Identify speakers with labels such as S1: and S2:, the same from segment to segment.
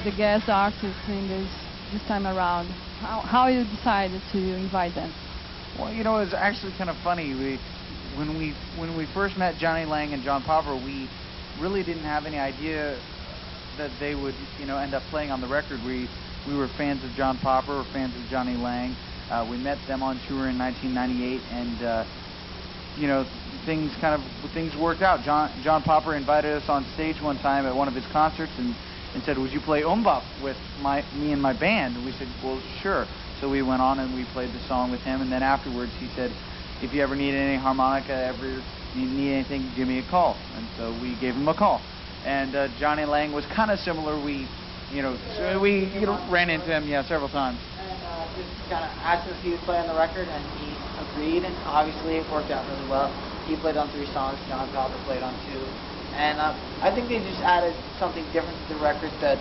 S1: the guest artists in this time around? How you decided to invite them?
S2: Well, you know, it was actually kind of funny. When we first met Johnny Lang and John Popper, we really didn't have any idea that they would, you know, end up playing on the record. We were fans of John Popper, fans of Johnny Lang. We met them on tour in 1998, and you know, things worked out. John Popper invited us on stage one time at one of his concerts and said, "Would you play Umbop with me and my band?" And we said, "Well, sure." So we went on and we played the song with him, and then afterwards he said, "If you ever need any harmonica, ever you need anything, give me a call." And so we gave him a call. And Johnny Lang was kind of similar. We ran into him, yeah, several times.
S3: And just kind of asked him if he would play on the record, and he agreed, and obviously it worked out really well. He played on 3 songs, John Popper played on 2. And I think they just added something different to the record that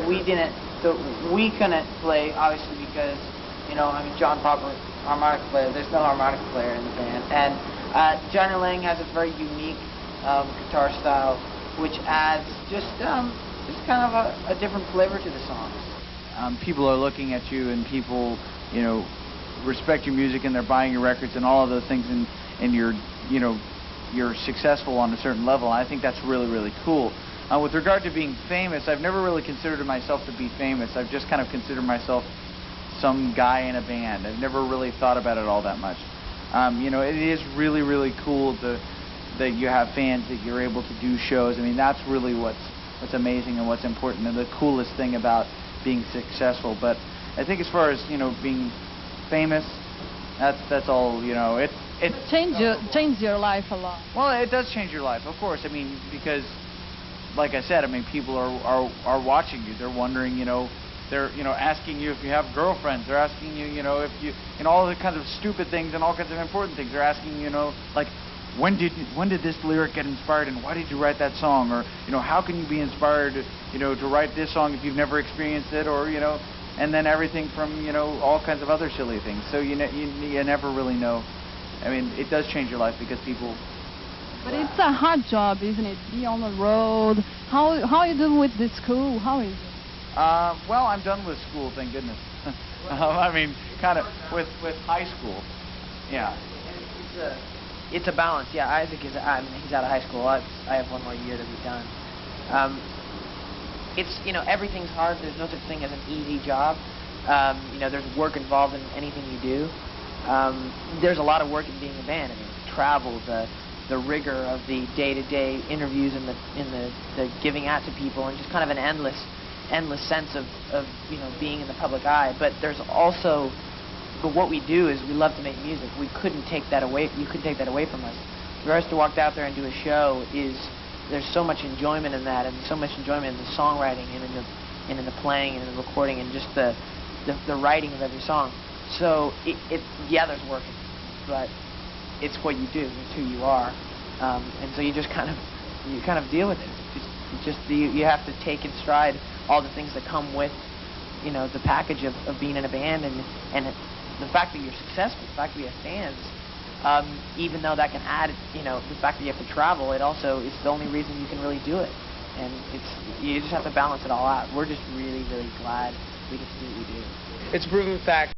S3: we couldn't play, obviously, because, you know, I mean, John Popper, harmonica player, there's no harmonica player in the band. And Johnny Lang has a very unique guitar style, which adds just kind of a different flavor to the songs.
S2: People are looking at you, and people, you know, respect your music, and they're buying your records and all of those things, and you're successful on a certain level. I think that's really, really cool. With regard to being famous, I've never really considered myself to be famous. I've just kind of considered myself some guy in a band. I've never really thought about it all that much. You know, it is really, really cool that you have fans, that you're able to do shows. I mean, that's really what's amazing and what's important and the coolest thing about being successful. But I think as far as, you know, being famous, that's all, you know, it
S1: Change your life a lot.
S2: Well, it does change your life, of course. I mean, because like I said, I mean, people are watching you. They're wondering, you know, they're, you know, asking you if you have girlfriends. They're asking you, you know, if you, and all the kinds of stupid things and all kinds of important things. They're asking, you know, like, when did this lyric get inspired, and why did you write that song? Or, you know, how can you be inspired, you know, to write this song if you've never experienced it? Or, you know, and then everything from, you know, all kinds of other silly things. So you never really know. I mean, it does change your life because people.
S1: But it's a hard job, isn't it? Be on the road. How are you doing with the school? How is it?
S2: Well, I'm done with school, thank goodness. I mean, kind of with high school. Yeah.
S3: It's a balance. Yeah, Isaac is. I mean, he's out of high school. I have 1 more year to be done. It's, you know, everything's hard. There's no such thing as an easy job. You know, there's work involved in anything you do. There's a lot of work in being a band. I mean, travel, the rigor of the day-to-day interviews and the giving out to people, and just kind of an endless sense of you know, being in the public eye. But there's also, but what we do is we love to make music. We couldn't take that away. You couldn't take that away from us. For us to walk out there and do a show there's so much enjoyment in that, and so much enjoyment in the songwriting and in the playing and in the recording and just the writing of every song. So yeah, there's work, but it's what you do. It's who you are, and so you just kind of deal with it. You have to take in stride all the things that come with, you know, the package of being in a band, and the fact that you're successful, the fact that you have fans. Even though that can add, you know, the fact that you have to travel, it also is the only reason you can really do it. And you just have to balance it all out. We're just really, really glad we get to do what we do.
S4: It's a proven fact